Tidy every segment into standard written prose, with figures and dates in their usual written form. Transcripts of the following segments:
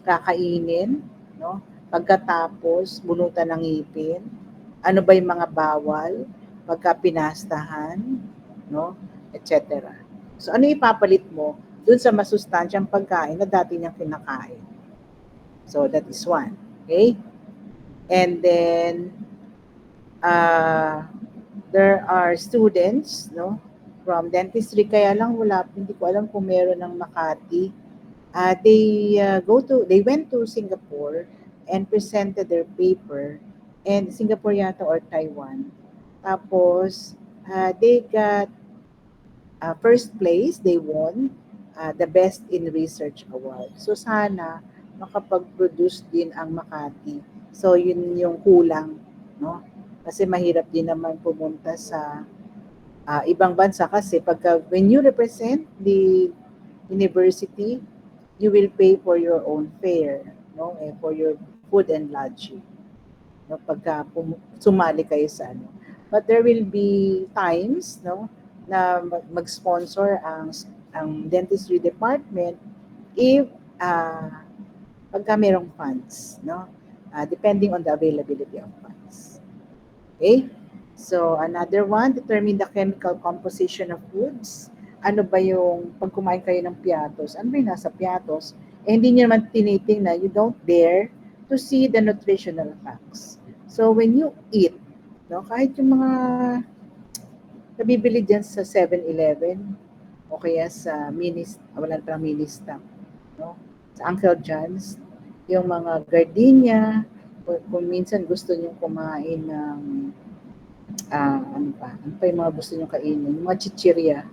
kakainin, no? Pagkatapos, bunutan ng ngipin, ano ba yung mga bawal, pagka pinastahan, no? Etc. So, ano ipapalit mo dun sa masustansyang pagkain na dati niyang kinakain? So, that is one. Okay? And then, uh, there are students, no? From dentistry, kaya lang wala, hindi ko alam kung meron ng Makati. They went to Singapore and presented their paper, and Singapore yata or Taiwan. Tapos, they got first place, they won the Best in Research Award. So sana makapag-produce din ang Makati. So yun yung kulang, no? Kasi mahirap din naman pumunta sa ibang bansa kasi pagka when you represent the university, you will pay for your own fare, no? For your food and lodging, no? Pagka sumali kayo sa ano. But there will be times, no, na mag-sponsor ang dentistry department if pagka merong funds, no? Depending on the availability of funds. Okay? So, another one, determine the chemical composition of foods. Ano ba yung, pag kumain kayo ng piatos, ano ba yung nasa piatos? Eh, hindi nyo naman tinitingnan, you don't dare to see the nutritional facts. So, when you eat, no, kahit yung mga nabibili dyan sa 7-Eleven o kaya sa wala pa mini stock, no? Sa Uncle John's, yung mga gardenia, kung minsan gusto nyo kumain ng ano pa yung mga gusto nyo kainin, yung mga chichirya,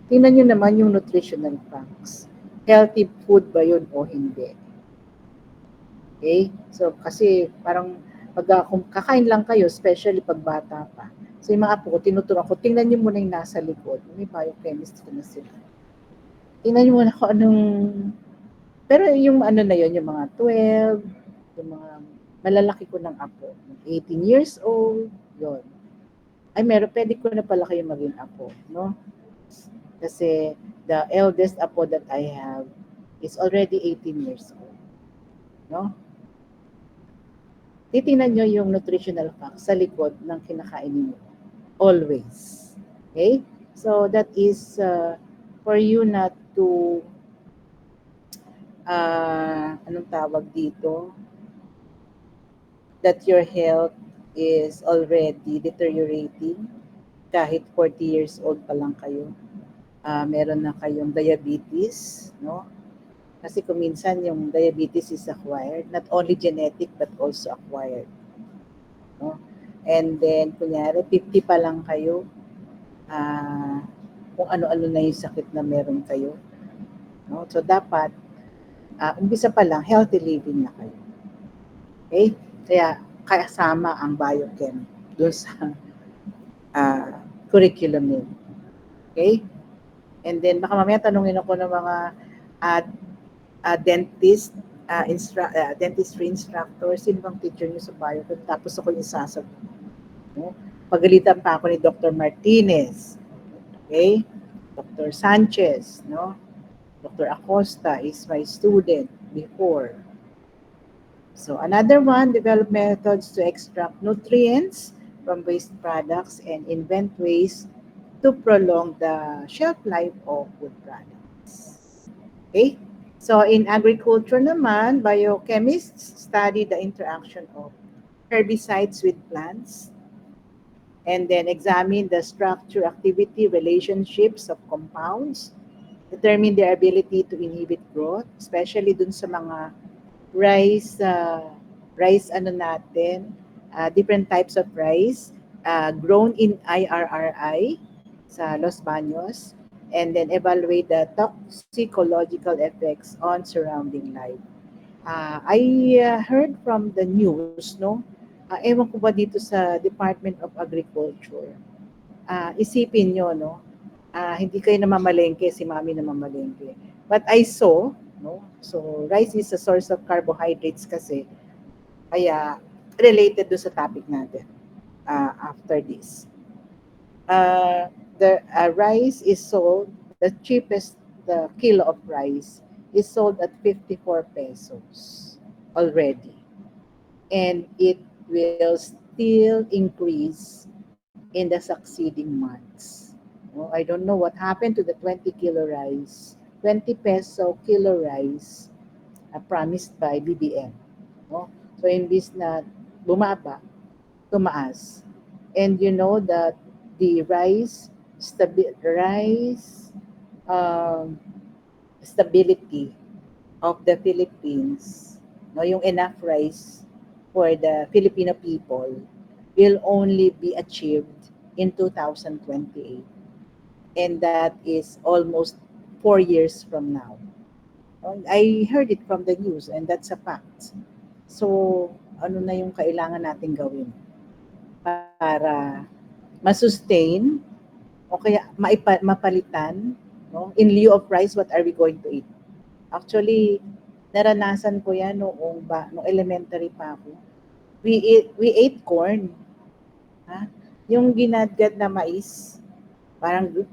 tingnan nyo naman yung nutritional facts. Healthy food ba yun o hindi? Okay? So, kasi parang kung kakain lang kayo, especially pag bata pa. So, yung mga apo ko, tinuturuan ko, tingnan nyo muna yung nasa likod. May biochemistry na sila. Tingnan nyo muna kung anong... Pero yung ano na yun, yung mga 12, yung mga malalaki ko ng apo, 18 years old, yun. Ay, pwede ko na pala kayo maging apo, no? Kasi the eldest apo that I have is already 18 years old, no? Titingnan nyo yung nutritional facts sa likod ng kinakain niyo. Always. Okay? So, that is for you not to, anong tawag dito, that your health is already deteriorating kahit 40 years old pa lang kayo. Meron na kayong diabetes, no? Kasi kung minsan yung diabetes is acquired, not only genetic but also acquired. No? And then, kunyari, 50 pa lang kayo, kung ano-ano na yung sakit na meron kayo. No? So, dapat, umpisa pa lang, healthy living na kayo. Okay? Kaya, kasama ang biochem doon sa curriculum nila. Okay? And then, baka mamaya tanungin ako ng mga dentistry instructor, sino bang teacher niyo sa biochem? Tapos ako yung sasagot. No? Pagalitan pa ako ni Dr. Martinez. Okay? Dr. Sanchez, no? Dr. Acosta is my student before. So another one, develop methods to extract nutrients from waste products and invent ways to prolong the shelf life of food products. Okay? So in agriculture naman, biochemists study the interaction of herbicides with plants and then examine the structure, activity, relationships of compounds, determine their ability to inhibit growth, especially dun sa mga rice ano natin, different types of rice, grown in IRRI sa Los Baños, and then evaluate the toxicological effects on surrounding life. I heard from the news, no? Ewan ko ba dito sa Department of Agriculture, isipin nyo, no? Hindi kayo namamalengke, si mami namamalengke. But I saw, no? So, rice is a source of carbohydrates kasi. Kaya, related do sa topic natin after this. The rice is sold, the cheapest the kilo of rice is sold at 54 pesos already. And it will still increase in the succeeding months. No, I don't know what happened to the 20 kilo rice, 20 peso kilo rice promised by BBM. No? So imbis na bumaba, tumaas. And you know that the rice um, stability of the Philippines, no, yung enough rice for the Filipino people will only be achieved in 2028. And that is almost 4 years from now. I heard it from the news and that's a fact. So, ano na yung kailangan natin gawin para masustain o kaya mapalitan, no? In lieu of rice, what are we going to eat? Actually, naranasan ko yan noong elementary pa ako. We ate corn. Ha? Yung ginadgad na mais, parang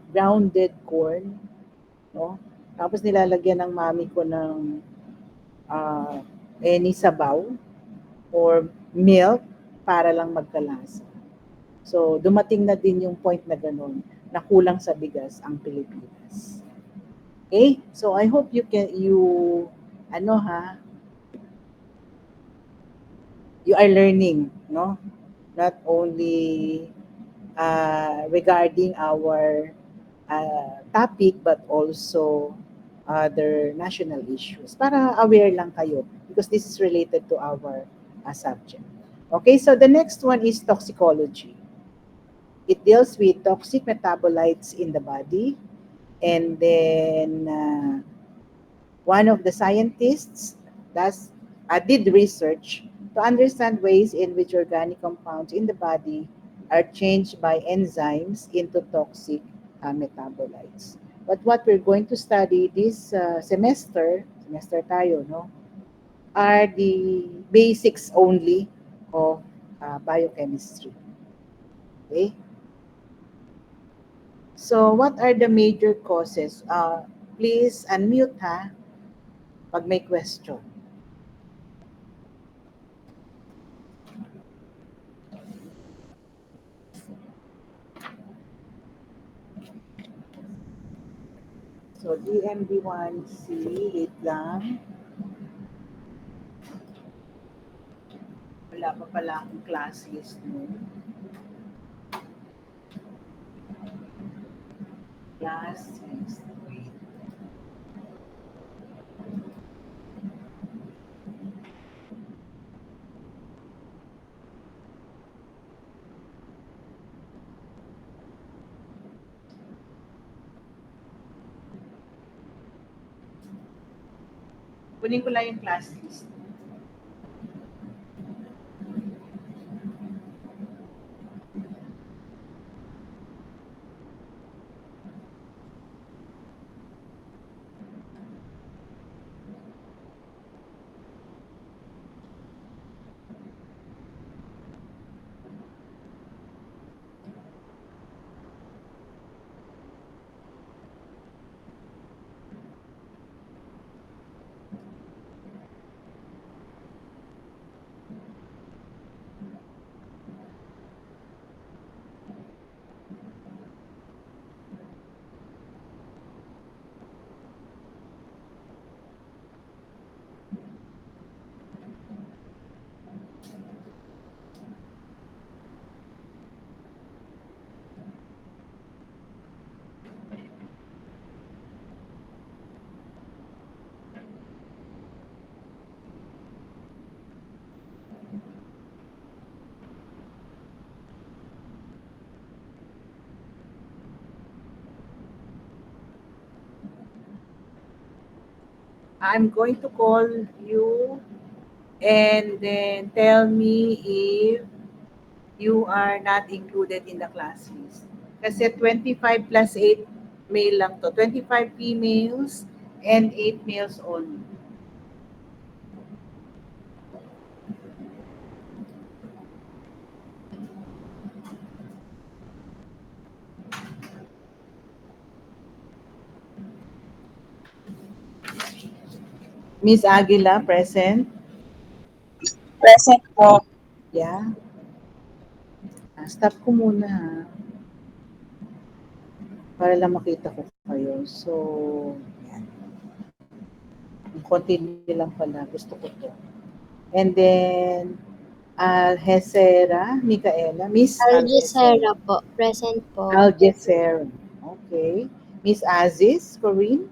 grounded corn, no? Tapos nilalagyan ng mami ko ng ah, any sabaw or milk para lang magkalasa. So, dumating na din yung point na ganun, na kulang sa bigas ang Pilipinas. Okay? So, I hope ano ha, you are learning, no? Not only regarding our topic, but also other national issues. Para aware lang kayo, because this is related to our subject. Okay, so the next one is toxicology. It deals with toxic metabolites in the body. And then one of the scientists did research to understand ways in which organic compounds in the body are changed by enzymes into toxic metabolites. But what we're going to study this semester tayo, no, are the basics only of biochemistry. Okay? So, what are the major causes? Please unmute ha pag may question. So, DMD1C, wait lang. Wala pa pala akong class list nun. Class list, wait. Kunin ko lang yung class list. I'm going to call you and then tell me if you are not included in the class list. Kasi 25 plus 8 male lang to. 25 females and 8 males only. Miss Aguila, present. Present po. Yeah. Stop ko muna ha, para lang makita ko kayo. So, yan. Konti lang pala. Gusto ko to. And then, Algesera, Micaela. Miss Algesera. Algesera po. Present po. Algesera. Okay. Miss Aziz, Corinne.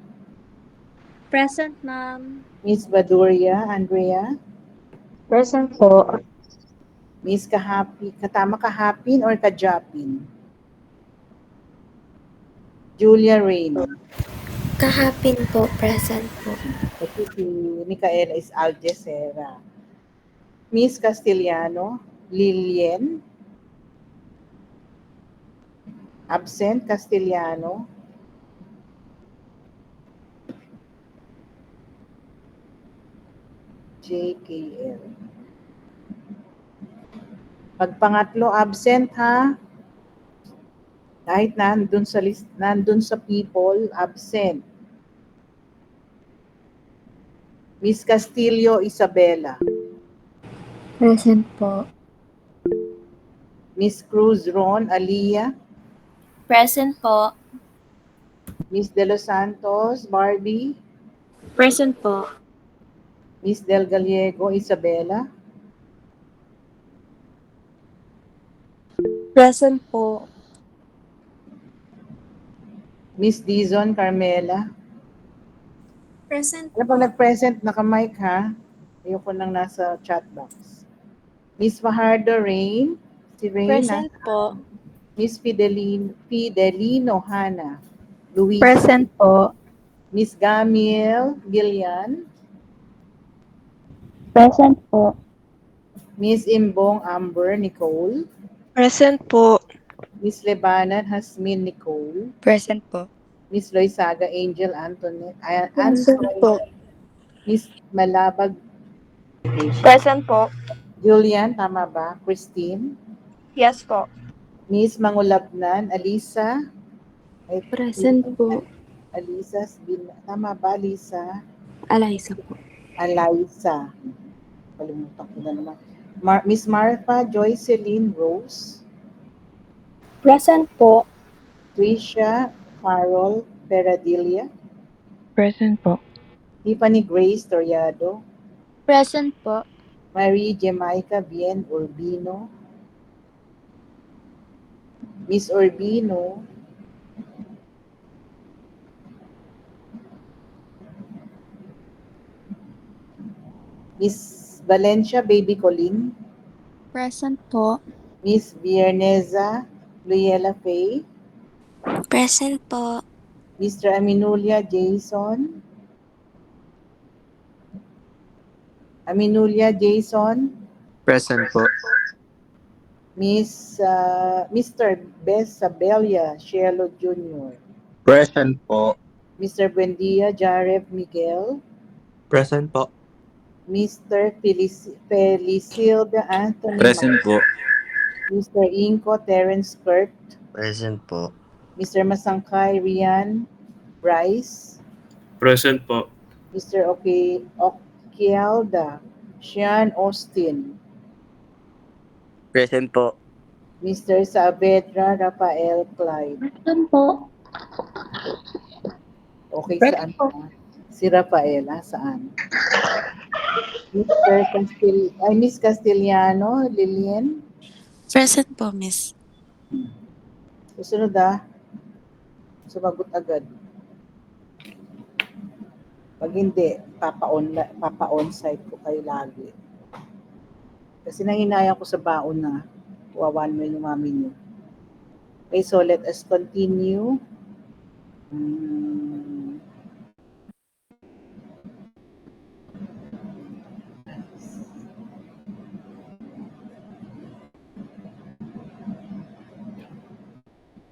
Present, ma'am. Miss Baduria, Andrea. Present po. Miss Kahapi, katama Kahapin or Kajapin? Julia Rain. Kahapin po. Present po. Kasi si Micaela is Algesera. Miss Castellano, Lilien. Absent, Castellano. JKL. Pag pangatlo, absent ha. Kahit nandun sa list, nandun sa people, absent. Miss Castillo Isabela. Present po. Miss Cruz Ron Alia. Present po. Miss De Los Santos Barbie. Present po. Miss Del Gallego Isabela. Present po. Miss Dizon Carmela. Present Ano pag nag-present, naka-mic ha? Ayoko nang nasa chat box. Miss Fajardo Rain. Si Rain. Present po. Miss Fidelino Hana. Luis. Present po. Miss Gamil Gillian. Present po. Miss Imbong Amber Nicole. Present po. Miss Lebanon Hasmin Nicole. Present po. Miss Loisaga Angel Antoinette. Present po. Miss Malabag Present po. Julian, tama ba? Christine. Yes po. Miss Mangulabnan Alisa. Ay, Present po. Alisa, tama ba Alisa? Alaysa po. Alisa. Kalimutan ko na naman. Miss Martha Joycelyn Rose. Present po. Tricia Farrell Peradilla. Present po. Tiffany Grace Toriado. Present po. Marie Jamaica Bien Urbino. Miss Urbino. Miss Valencia Baby Colin. Present po. Miss Vierneza Luyela Faye. Present po. Mr. Aminulia Jason. Aminulia Jason. Present po. Mr. Bess Sabelia Cielo Jr. Present po. Mr. Buendia Jaref Miguel. Present po. Mr. Felicilda Anthony. Present po. Mr. Inco Terence Kurt. Present po. Mr. Masangkay Rian Bryce. Present po. Mr. Okielda Sean Austin. Present po. Mr. Saavedra Rafael Clyde. Present po. Okay, Present saan ka? Si Rafael, saan? Miss Castellano, Lillian. Present po, miss. Susunod sumagot agad. Pag hindi, papa-on-site ko kayo lagi. Kasi nanginaya ko sa baon na wawan mo yung mami niyo. Okay, so let us continue.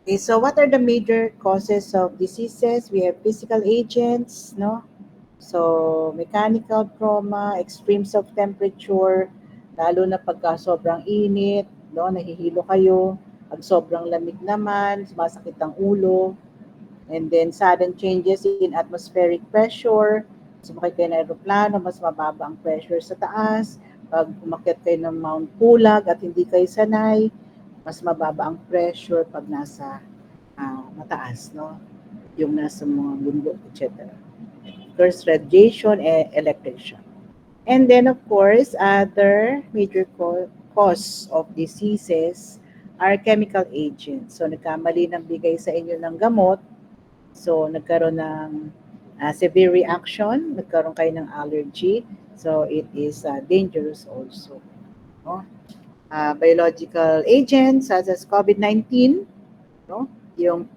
Okay, so what are the major causes of diseases? We have physical agents, no? So, mechanical trauma, extremes of temperature, lalo na pagka sobrang init, no? Nahihilo kayo. Pag sobrang lamig naman, sumasakit ang ulo. And then, sudden changes in atmospheric pressure, sumakay kayo ng aeroplano, mas mababa ang pressure sa taas. Pag umakyat kayo ng Mount Pulag at hindi kayo sanay, mas mababa ang pressure pag nasa mataas, no? Yung nasa mga bundok, etc. First, radiation and electric shock. And then, of course, other major cause of diseases are chemical agents. So, nagkamali ng bigay sa inyo ng gamot. So, nagkaroon ng severe reaction, nagkaroon kayo ng allergy. So, it is dangerous also. No? Biological agents such as COVID-19, no? Yung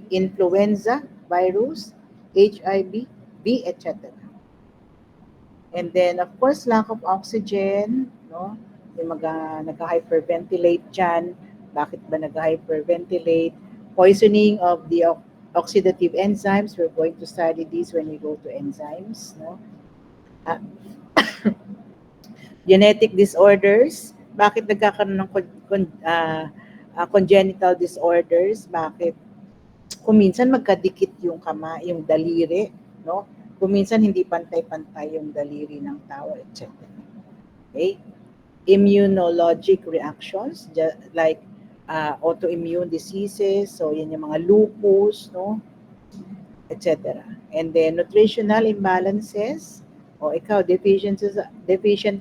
influenza virus, HIV, B, etc. And then, of course, lack of oxygen, no? Yung nag-hyperventilate dyan. Bakit ba nag-hyperventilate? Poisoning of the oxidative enzymes. We're going to study this when we go to enzymes, no? Genetic disorders. Bakit nagkakaroon ng congenital disorders? Bakit? Kung minsan magkadikit yung yung daliri, no? Kung minsan hindi pantay-pantay yung daliri ng tao, etc. Okay? Immunologic reactions, like autoimmune diseases, so yan yung mga lupus, no? Etc. And then nutritional imbalances, o ikaw, deficient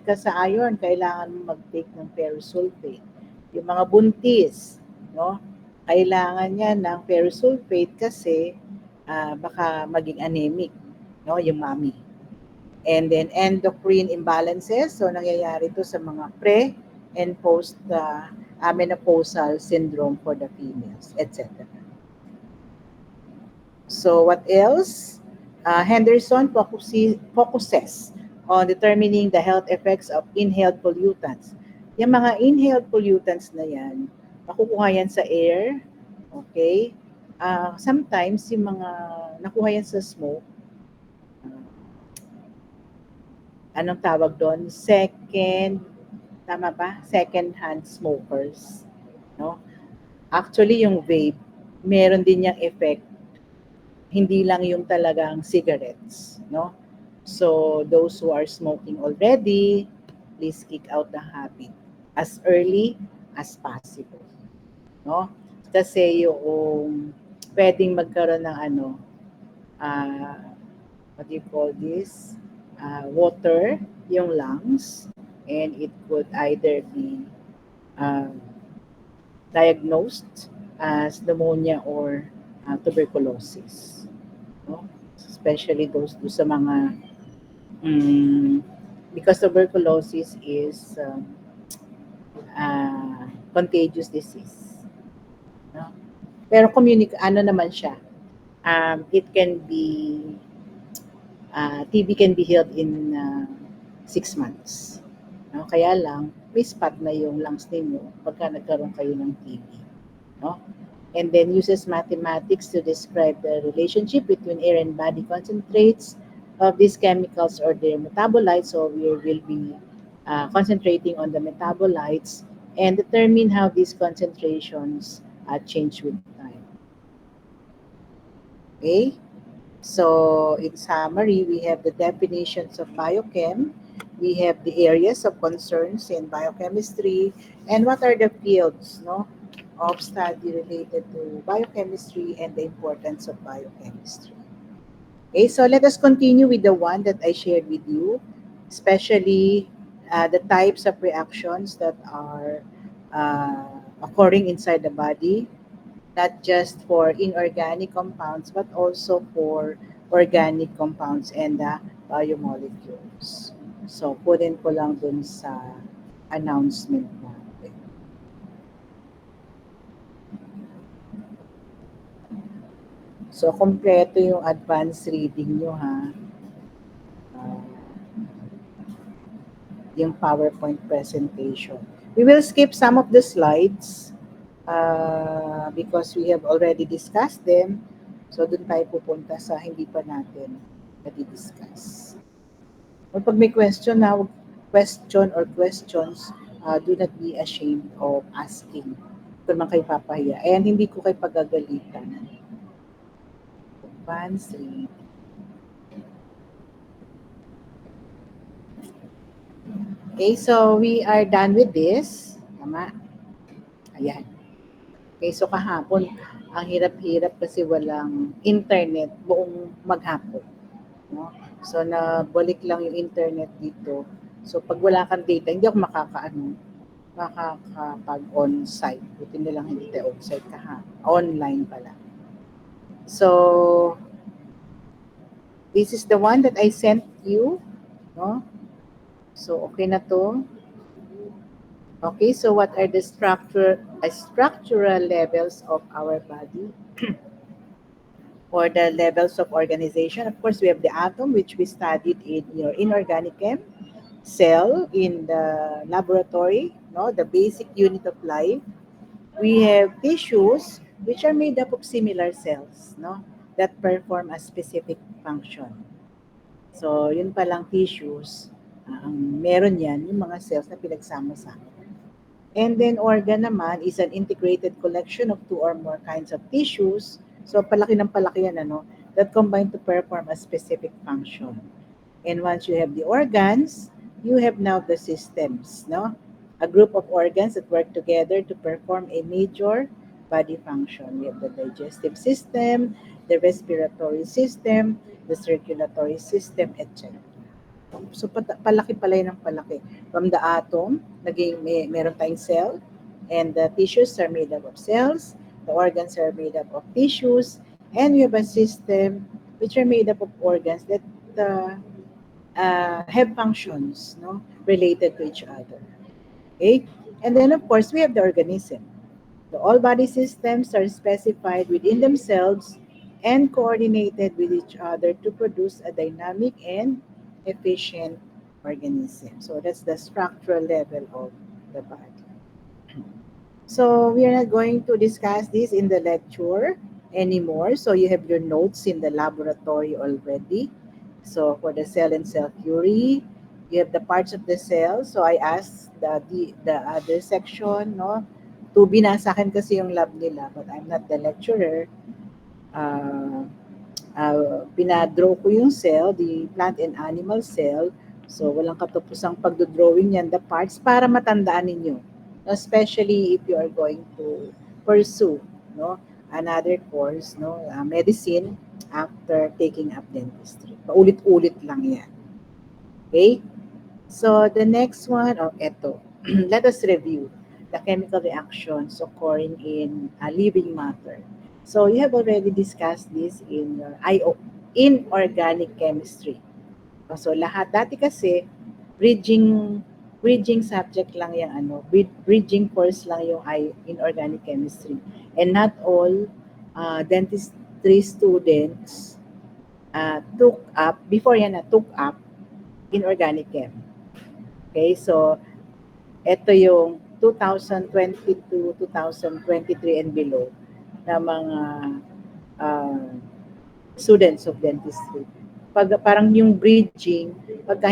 ka sa iron, kailangan mo mag-take ng ferrous sulfate. Yung mga buntis, no? Kailangan niya ng ferrous sulfate kasi baka maging anemic, no, yung mommy. And then endocrine imbalances, so nangyayari ito sa mga pre and post menopausal syndrome for the females, etc. So what else? Henderson focuses on determining the health effects of inhaled pollutants. Yung mga inhaled pollutants na yan, makukuha yan sa air, okay? Sometimes yung mga nakuha yan sa smoke, anong tawag doon? Tama ba? Second-hand smokers. No? Actually, yung vape, meron din niyang effect. Hindi lang yung talagang cigarettes. No? So, those who are smoking already, please kick out the habit as early as possible. No? Kasi yung pwedeng magkaroon ng what do you call this? Water, yung lungs, and it could either be diagnosed as pneumonia or tuberculosis. No? Especially those sa mga, because tuberculosis is contagious disease. No? Pero naman siya? It can be TB can be healed in 6 months. No? Kaya lang, may spot na yung lungs ninyo pagka nagkaroon kayo ng TB. No? And then uses mathematics to describe the relationship between air and body concentrates of these chemicals or their metabolites. So we will be concentrating on the metabolites and determine how these concentrations change with time. Okay? So, in summary, we have the definitions of biochem, we have the areas of concerns in biochemistry, and what are the fields, no, of study related to biochemistry and the importance of biochemistry. Okay, so let us continue with the one that I shared with you, especially the types of reactions that are occurring inside the body, not just for inorganic compounds, but also for organic compounds and the biomolecules. So, punin ko lang dun sa announcement natin. So, kompleto yung advanced reading nyo, ha? Yung PowerPoint presentation. We will skip some of the slides because we have already discussed them. So, dun tayo pupunta sa hindi pa natin na-discuss. O pag may question or questions, do not be ashamed of asking. Kung naman kayo papahiya. And hindi ko kayo pagagalitan. Advanced reading. Okay, so we are done with this. Tama? Ayan. Okay, so kahapon, ang hirap-hirap kasi walang internet buong maghapon. No? So, nabalik lang yung internet dito. So, pag wala kang data, hindi ako makakapag-on-site. Buti nilang hindi tayo on-site online pala. So, this is the one that I sent you. No? So, okay na to. Okay, so what are the structural levels of our body? Or the levels of organization? Of course, we have the atom, which we studied in your inorganic chem, cell in the laboratory, no, the basic unit of life. We have tissues, which are made up of similar cells, no, that perform a specific function. So, yun palang tissues, ang meron yan, yung mga cells na pinagsama-sama. And then organ naman is an integrated collection of two or more kinds of tissues. So palaki ng palaki yan, ano, that combine to perform a specific function. And once you have the organs, you have now the systems, no? A group of organs that work together to perform a major body function. We have the digestive system, the respiratory system, the circulatory system, etc. So palaki pala yun ng palaki. From the atom, meron tayong cell, and the tissues are made up of cells, the organs are made up of tissues, and we have a system which are made up of organs that have functions, no, related to each other. Okay? And then of course we have the organism. The all body systems are specified within themselves and coordinated with each other to produce a dynamic and efficient organism. So that's the structural level of the body. So we are not going to discuss this in the lecture anymore. So you have your notes in the laboratory already. So for the cell and cell theory, you have the parts of the cell. So I asked the other section, no, to binasa akin kasi yung lab nila, but I'm not the lecturer. Pinadraw ko yung cell, the plant and animal cell. So, walang katapusang pagdodrawing yan, the parts, para matandaan ninyo. Especially if you are going to pursue, no, another course, no, medicine, after taking up dentistry. Paulit-ulit lang yan. Okay? So, the next one, eto. Let us review the chemical reactions occurring in living matter. So you have already discussed this in your inorganic chemistry. So lahat, dati kasi bridging subject lang yung bridging course lang yung inorganic chemistry. And not all dentistry students took up inorganic chem. Okay, so ito yung 2022, 2023 and below na mga students of dentistry. Parang yung bridging, pag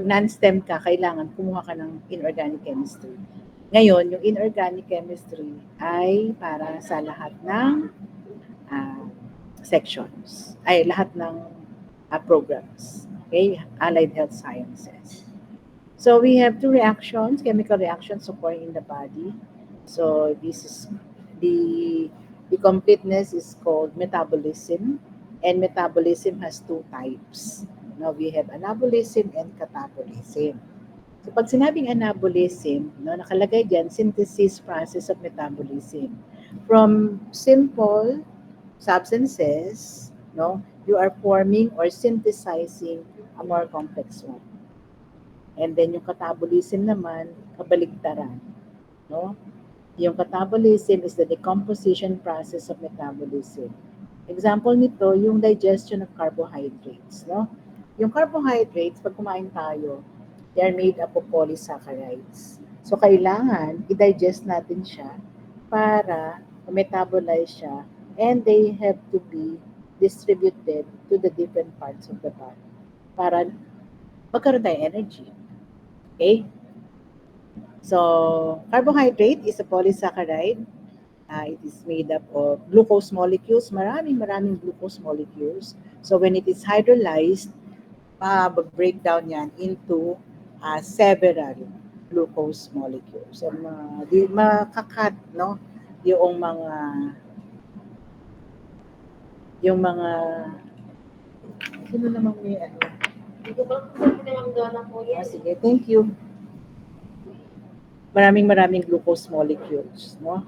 non-STEM ka, kailangan kumuha ka ng inorganic chemistry. Ngayon, yung inorganic chemistry ay para sa lahat ng sections, lahat ng programs. Okay, Allied Health Sciences. So we have two reactions, chemical reactions occurring in the body. So this is the completeness is called metabolism, and metabolism has two types. Now we have anabolism and catabolism. So pag sinabing anabolism, no, nakalagay diyan synthesis process of metabolism. From simple substances, no, you are forming or synthesizing a more complex one. And then yung catabolism naman, kabaligtaran, no? Yung catabolism is the decomposition process of metabolism. Example nito, yung digestion of carbohydrates, no? Yung carbohydrates, pag kumain tayo, they are made up of polysaccharides. So kailangan i-digest natin siya para metabolize siya, and they have to be distributed to the different parts of the body para magkaroon tayong energy. Okay? So, carbohydrate is a polysaccharide. It is made up of glucose molecules, maraming glucose molecules. So, when it is hydrolyzed, break down yan into several glucose molecules. So, makakat, no? Yung mga, sino namang may ano? Sige, thank you. Maraming glucose molecules, no?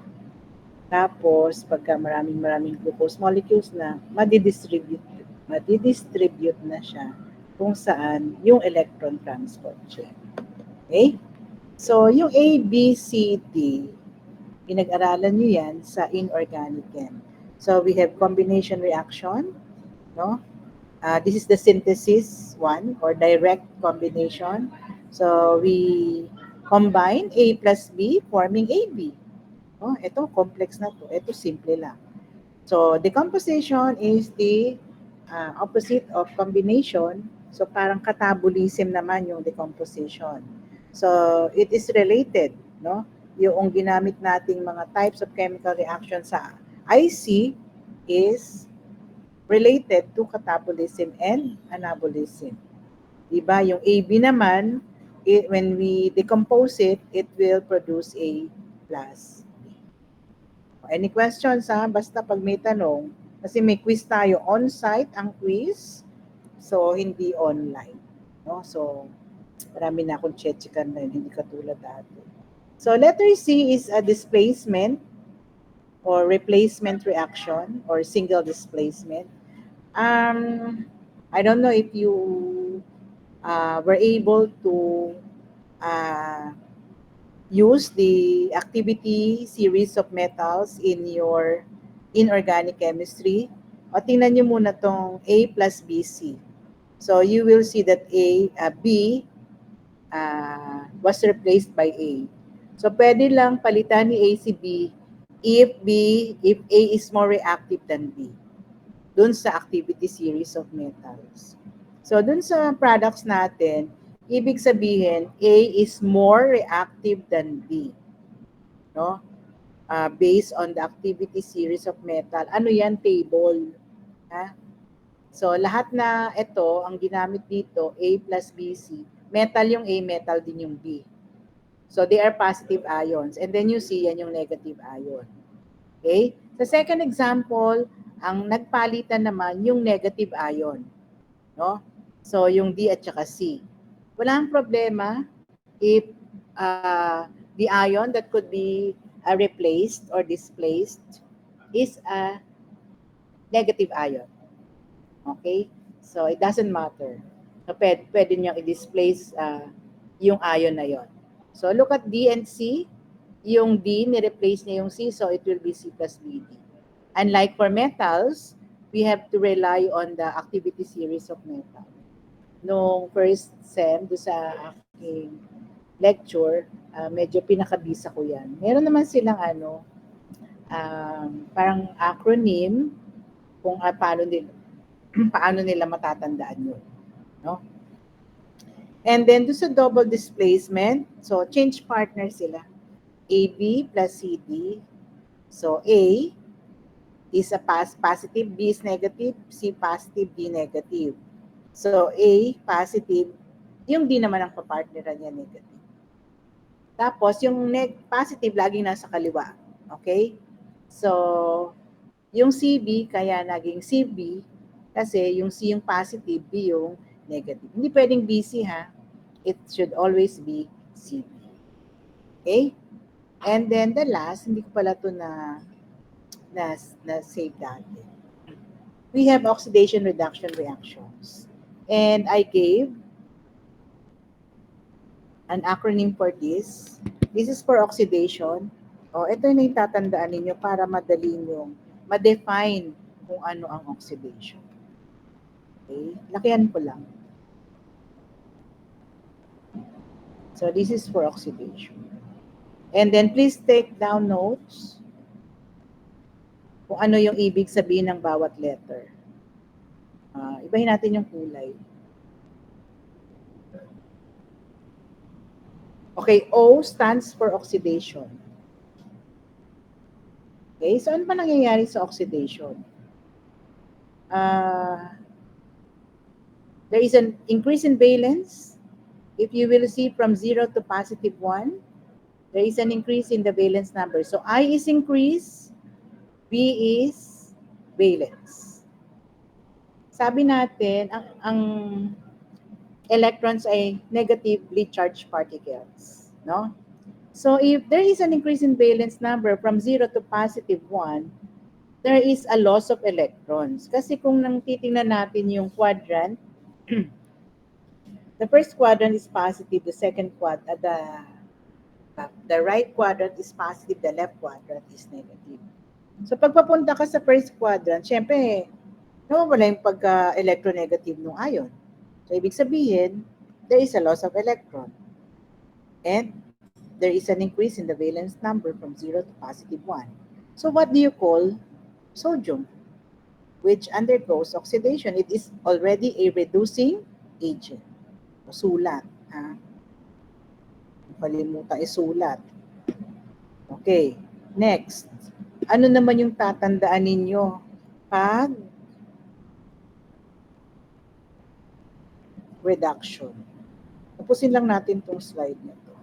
Tapos, pagka maraming glucose molecules na, madidistribute na siya kung saan yung electron transport chain. Okay? So, yung A, B, C, D, pinag-aralan nyo yan sa inorganic chem. So, we have combination reaction, no? This is the synthesis one, or direct combination. So, we combine A plus B, forming AB. Oh, ito, complex na to. Ito, simple lang. So, decomposition is the opposite of combination. So, parang catabolism naman yung decomposition. So, it is related, no? Yung ginamit nating mga types of chemical reaction sa IC is related to catabolism and anabolism. Diba? Yung AB naman, when we decompose it, it will produce A plus B. Any questions, ha? Basta pag may tanong, kasi may quiz tayo, on-site ang quiz, so hindi online. No? So, marami na akong chechikan na yun, hindi katulad dati. So, letter C is a displacement or replacement reaction or single displacement. I don't know if you were able to use the activity series of metals in your inorganic chemistry. O tingnan nyo muna tong A plus BC. So you will see that B was replaced by A. So pwede lang palitan ni A si B if A is more reactive than B. Dun sa activity series of metals. So dun sa products natin, ibig sabihin A is more reactive than B. No? Based on the activity series of metal. Ano yan? Table. Ha? So lahat na ito, ang ginamit dito, A plus BC, metal yung A, metal din yung B. So they are positive ions. And then you see, yan yung negative ion. Okay? Sa second example, ang nagpalitan naman yung negative ion. No? So yung D at saka C. Walang problema if the ion that could be replaced or displaced is a negative ion. Okay? So it doesn't matter. So pwede niyang i-displace yung ion na yon. So look at D and C. Yung D, ni-replace niya yung C, so it will be C plus BD. Unlike for metals, we have to rely on the activity series of metal. Nung first sem, doon sa aking lecture, medyo pinakabisa ko yan. Meron naman silang parang acronym kung paano nila matatandaan yun. No? And then doon sa double displacement, so change partner sila. AB plus CD. So A is a positive, B is negative, C positive, D negative. So A positive, yung D naman ang kapartneran niya negative. Tapos yung positive laging nasa kaliwa. Okay? So yung CB kaya naging CB kasi yung C yung positive, B yung negative. Hindi pwedeng BC ha. It should always be CB. Okay? And then the last, hindi ko pala ito na save dati. We have oxidation reduction reactions. And I gave an acronym for this. This is for oxidation. Ito yung tatandaan ninyo para madali nyo ma-define kung ano ang oxidation. Okay? Lakihan ko lang. So this is for oxidation. And then please take down notes kung ano yung ibig sabihin ng bawat letter. Ibahin natin yung kulay. Okay, O stands for oxidation. Okay, so ano pa nangyayari sa oxidation? There is an increase in valence, if you will see from 0 to positive 1, there is an increase in the valence number. So I is increase, B is valence. Sabi natin, ang electrons ay negatively charged particles, no? So if there is an increase in valence number from 0 to positive 1, there is a loss of electrons. Kasi kung nang titingnan natin yung quadrant, the first quadrant is positive, the second quadrant, the right quadrant is positive, the left quadrant is negative. So pag papunta ka sa first quadrant, syempre, nawawala yung pagka-electronegative ng ion. So ibig sabihin, there is a loss of electron. And there is an increase in the valence number from 0 to positive 1. So what do you call sodium, which undergoes oxidation? It is already a reducing agent. Sulat. Ha? Kalimutan isulat. Okay. Next. Ano naman yung tatandaan ninyo pag reduction? Tapusin lang natin tong slide na to.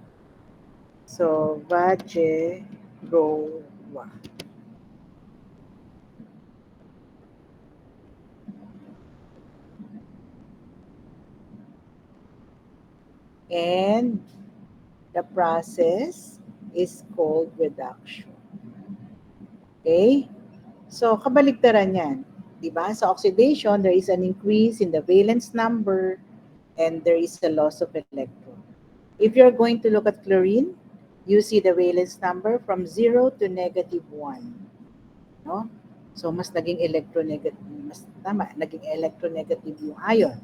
So, Vajerowa. And the process is called reduction. Okay? So, kabaligtaran yan. Diba? Sa oxidation, there is an increase in the valence number and there is a loss of electron. If you're going to look at chlorine, you see the valence number from 0 to negative 1. No? So, mas naging electronegative, naging electronegative yung ion.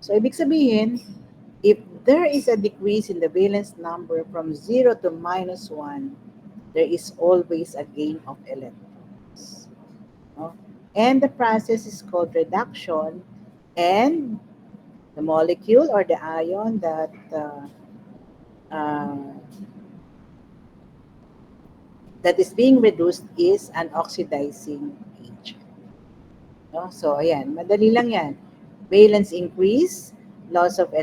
So, ibig sabihin, if there is a decrease in the valence number from 0 to minus 1, there is always a gain of electrons. No? And the process is called reduction, and the molecule or the ion that that is being reduced is an oxidizing agent. No? So, ayan, madali lang yan. Valence increase, loss of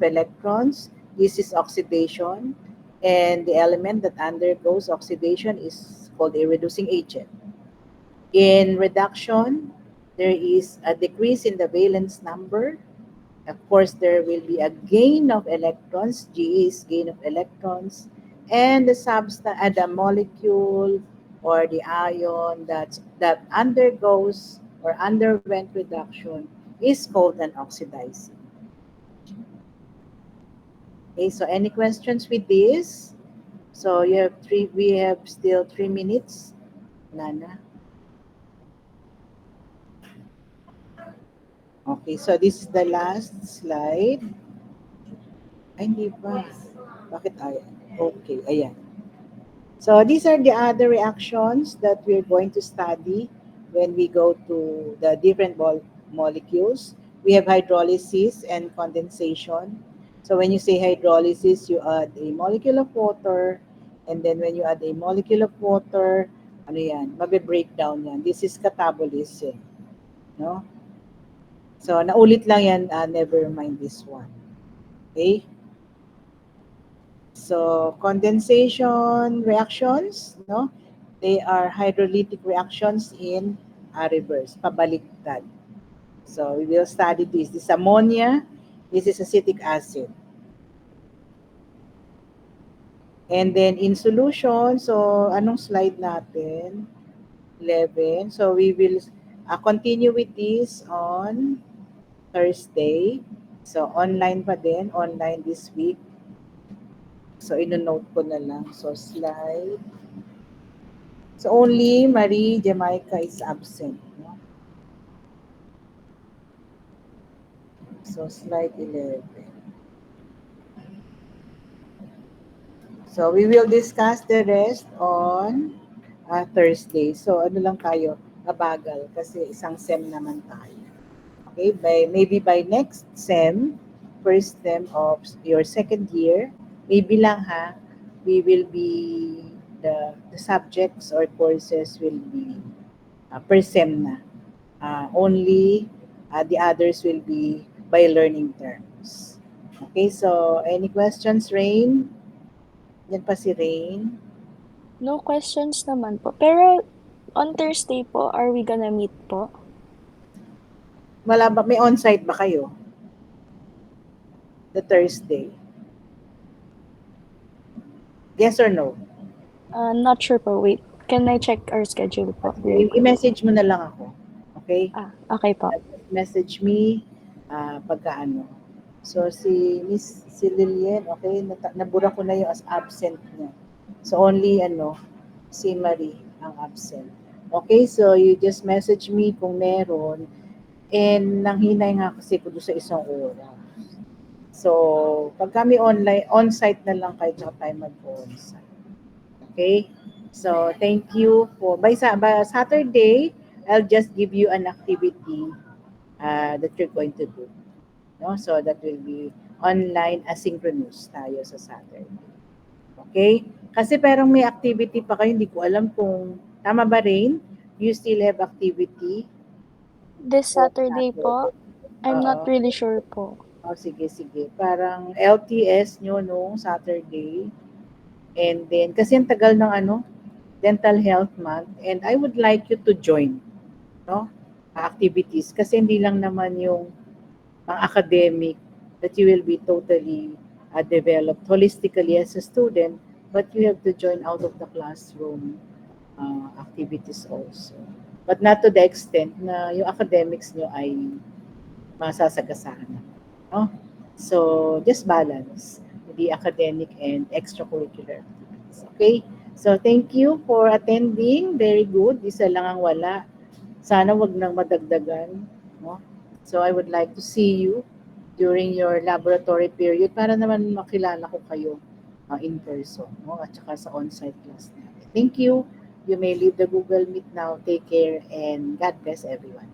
electrons. This is oxidation, and the element that undergoes oxidation is called a reducing agent. In reduction, there is a decrease in the valence number. Of course, there will be a gain of electrons. G is gain of electrons. And the substance, the molecule or the ion that undergoes or underwent reduction is called an oxidizing. Okay, so any questions with this? So we have still 3 minutes. Nana. Okay, so this is the last slide. Ay, hindi pa. Bakit ayan? Okay, ayan. So these are the other reactions that we're going to study when we go to the different molecules. We have hydrolysis and condensation. So when you say hydrolysis, you add a molecule of water, and then when you add a molecule of water, ano yan, mabe-breakdown yan. This is catabolism. No? So naulit lang yan, never mind this one. Okay? So condensation reactions, no? They are hydrolytic reactions in reverse, pabaliktad. So we will study this. This is ammonia, this is acetic acid. And then in solution, so anong slide natin? 11. So we will continue with this on Thursday. So online pa din, online this week. So ino-note ko na lang. So slide. So only Marie Jamaica is absent. No? So slide 11. So we will discuss the rest on Thursday. So ano lang tayo, mabagal kasi isang SEM naman tayo. Okay, maybe by next SEM, first SEM of your second year, maybe lang ha, we will be, the subjects or courses will be per SEM na. Only the others will be by learning terms. Okay, so any questions, Rain? Yan pa si Rain. No questions naman po. Pero on Thursday po, are we gonna meet po? Wala ba, may on-site ba kayo? The Thursday. Yes or no? Not sure po. Wait. Can I check our schedule po? I-message mo na lang ako. Okay? Okay po. Message me pagka ano. So si Lillian, okay, nabura ko na yung as absent niya. So only si Marie ang absent. Okay, so you just message me kung meron. And nanghinay nga kasi ko doon sa isang oras. So pag kami online, on-site na lang kayo tsaka tayo mag-on-site. Okay? So thank you for by Saturday, I'll just give you an activity that you're going to do. No? So that will be online asynchronous tayo sa Saturday. Okay? Kasi parang may activity pa kayo, hindi ko alam kung tama ba, Rain? You still have activity? This Saturday po, I'm not really sure po. Oh, sige. Parang LTS nyo nung Saturday. And then, kasi ang tagal ng Dental Health Month. And I would like you to join, no? Activities. Kasi hindi lang naman yung academic that you will be totally developed holistically as a student, but you have to join out of the classroom activities also. But not to the extent na yung academics nyo ay masasagasaan. No? So, just balance the academic and extracurricular activities. Okay? So, thank you for attending. Very good. Isa lang ang wala. Sana wag nang madagdagan. No? So, I would like to see you during your laboratory period para naman makilala ko kayo in person, no? At saka sa on-site class natin. Thank you. You may leave the Google Meet now. Take care and God bless everyone.